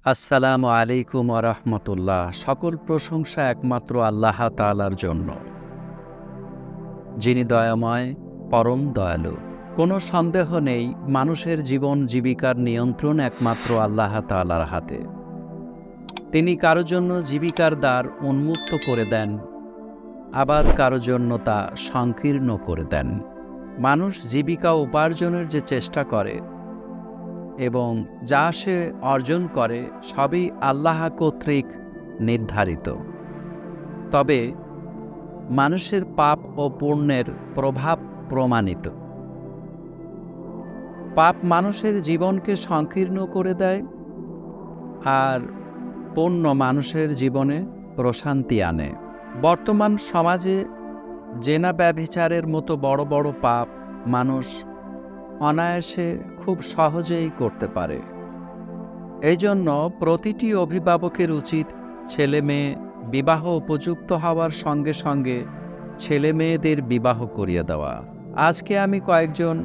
আসসালামু আলাইকুম ওয়া রাহমাতুল্লাহ। সকল প্রশংসা একমাত্র আল্লাহ তাআলার জন্য, যিনি দয়াময়, পরম দয়ালু। কোনো সন্দেহ নেই, মানুষের জীবন জীবিকার নিয়ন্ত্রণ একমাত্র আল্লাহ তাআলার হাতে। তিনি কারো জন্য জীবিকার দ্বার উন্মুক্ত করে দেন, আবার কারো জন্য তা সংকীর্ণ করে দেন। মানুষ জীবিকা উপার্জনের যে চেষ্টা করে এবং যা সে অর্জন করে সবই আল্লাহ কর্তৃক নির্ধারিত। তবে মানুষের পাপ ও পুণ্যের প্রভাব প্রমাণিত। পাপ মানুষের জীবনকে সংকীর্ণ করে দেয়, আর পুণ্য মানুষের জীবনে প্রশান্তি আনে। বর্তমান সমাজে জেনা ব্যভিচারের মতো বড় বড় পাপ মানুষ অনায়াসে খুব সহজেই করতে পারে। এই জন্য প্রতিটি অভিভাবকের উচিত ছেলে মেয়ে বিবাহ উপযুক্ত হওয়ার সঙ্গে সঙ্গে ছেলে মেয়েদের বিবাহ করিয়ে দেওয়া। আজকে আমি কয়েকজন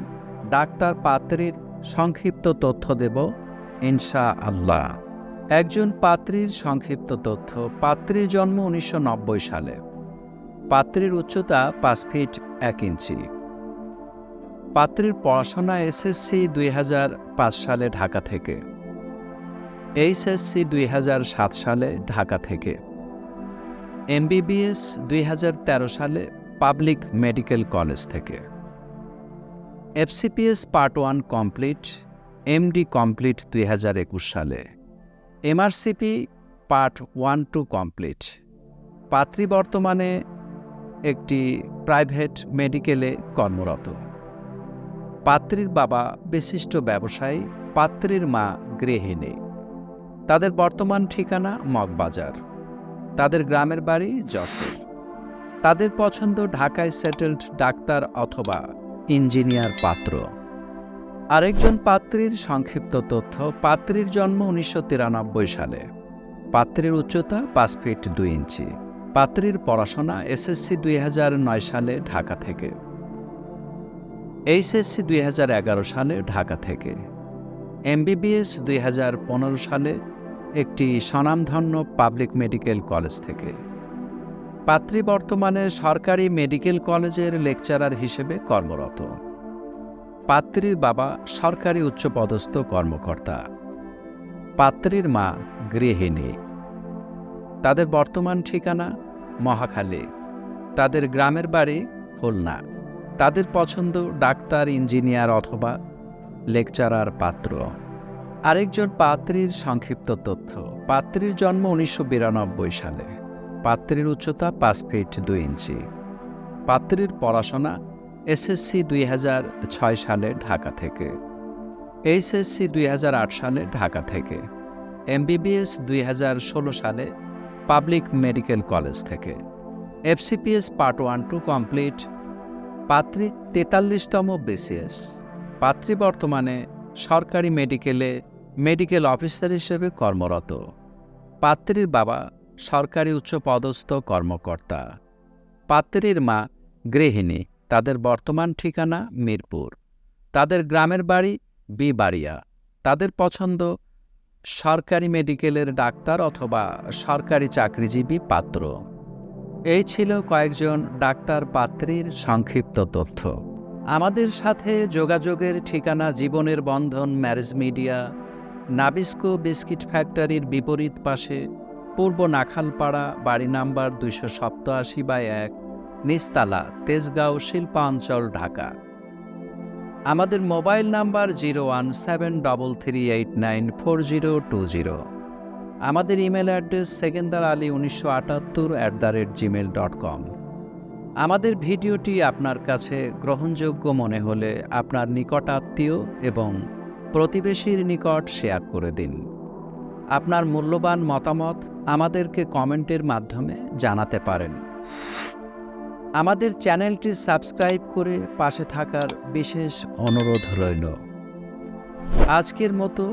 ডাক্তার পাত্রীর সংক্ষিপ্ত তথ্য দেব ইনশাআল্লাহ। একজন পাত্রীর সংক্ষিপ্ত তথ্য। পাত্রীর জন্ম 1990 সালে। পাত্রীর উচ্চতা 5 ফিট 1 ইঞ্চি। পাত্রীর পড়াশোনা এসএসসি 2005 সালে ঢাকা থেকে, এইচএসসি 2007 সালে ঢাকা থেকে, এমবিবিএস 2013 সালে পাবলিক মেডিকেল কলেজ থেকে, FCPS part 1 complete, MD complete 2021 সালে, এমআরসিপি পার্ট 1-2 কমপ্লিট। পাত্রী বর্তমানে একটি প্রাইভেট মেডিকেলে কর্মরত। পাত্রীর বাবা বিশিষ্ট ব্যবসায়ী, পাত্রীর মা গৃহিণী। তাদের বর্তমান ঠিকানা মগবাজার। তাদের গ্রামের বাড়ি যশোর। তাদের পছন্দ ঢাকায় সেটেলড ডাক্তার অথবা ইঞ্জিনিয়ার পাত্র। আরেকজন পাত্রীর সংক্ষিপ্ত তথ্য। পাত্রীর জন্ম 1993 সালে। পাত্রীর উচ্চতা 5 ফিট 2 ইঞ্চি। পাত্রীর পড়াশোনা এসএসসি 2009 সালে ঢাকা থেকে, এইচএসসি 2011 সালে ঢাকা থেকে, এমবিবিএস 2015 সালে একটি স্বনামধন্য পাবলিক মেডিকেল কলেজ থেকে। পাত্রী বর্তমানে সরকারি মেডিকেল কলেজের লেকচারার হিসেবে কর্মরত। পাত্রীর বাবা সরকারি উচ্চপদস্থ কর্মকর্তা। পাত্রীর মা গৃহিণী। তাদের বর্তমান ঠিকানা মহাখালী। তাদের গ্রামের বাড়ি খুলনা। তাদের পছন্দ ডাক্তার, ইঞ্জিনিয়ার অথবা লেকচারার পাত্র। আরেকজন পাত্রীর সংক্ষিপ্ত তথ্য। পাত্রীর জন্ম 1992 সালে। পাত্রীর উচ্চতা 5 ফিট 2 ইঞ্চি। পাত্রীর পড়াশোনা এসএসসি 2006 সালে ঢাকা থেকে, এইচএসসি 2008 সালে ঢাকা থেকে, এমবিবিএস 2016 সালে পাবলিক মেডিকেল কলেজ থেকে, এফসিপিএস পার্ট 1-2 কমপ্লিট। পাত্রী 43তম বিসিএস। পাত্রী বর্তমানে সরকারি মেডিকেলে মেডিকেল অফিসার হিসেবে কর্মরত। পাত্রীর বাবা সরকারি উচ্চপদস্থ কর্মকর্তা। পাত্রীর মা গৃহিণী। তাদের বর্তমান ঠিকানা মিরপুর। তাদের গ্রামের বাড়ি বিবাড়িয়া। তাদের পছন্দ সরকারি মেডিকেলের ডাক্তার অথবা সরকারি চাকরিজীবী পাত্র। এই ছিল কয়েকজন ডাক্তার পাত্রীর সংক্ষিপ্ত তথ্য। আমাদের সাথে যোগাযোগের ঠিকানা জীবনের বন্ধন ম্যারেজ মিডিয়া, নাবিস্কো বিস্কিট ফ্যাক্টরির বিপরীত পাশে, পূর্ব নাখালপাড়া, বাড়ি নাম্বার 287/1, নিচতলা, তেজগাঁও শিল্পাঞ্চল, ঢাকা। আমাদের মোবাইল নাম্বার 01733894020। আমাদের ইমেল অ্যাড্রেস sekendarali1978@gmail.com। আমাদের ভিডিওটি আপনার কাছে গ্রহণযোগ্য মনে হলে আপনার নিকটাত্মীয় এবং প্রতিবেশীর নিকট শেয়ার করে দিন। আপনার মূল্যবান মতামত আমাদেরকে কমেন্টের মাধ্যমে জানাতে পারেন। আমাদের চ্যানেলটি সাবস্ক্রাইব করে পাশে থাকার বিশেষ অনুরোধ রইল। আজকের মতো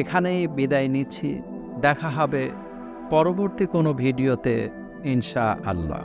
এখানেই বিদায় নিচ্ছি। দেখা হবে পরবর্তী কোনো ভিডিওতে ইনশাআল্লাহ।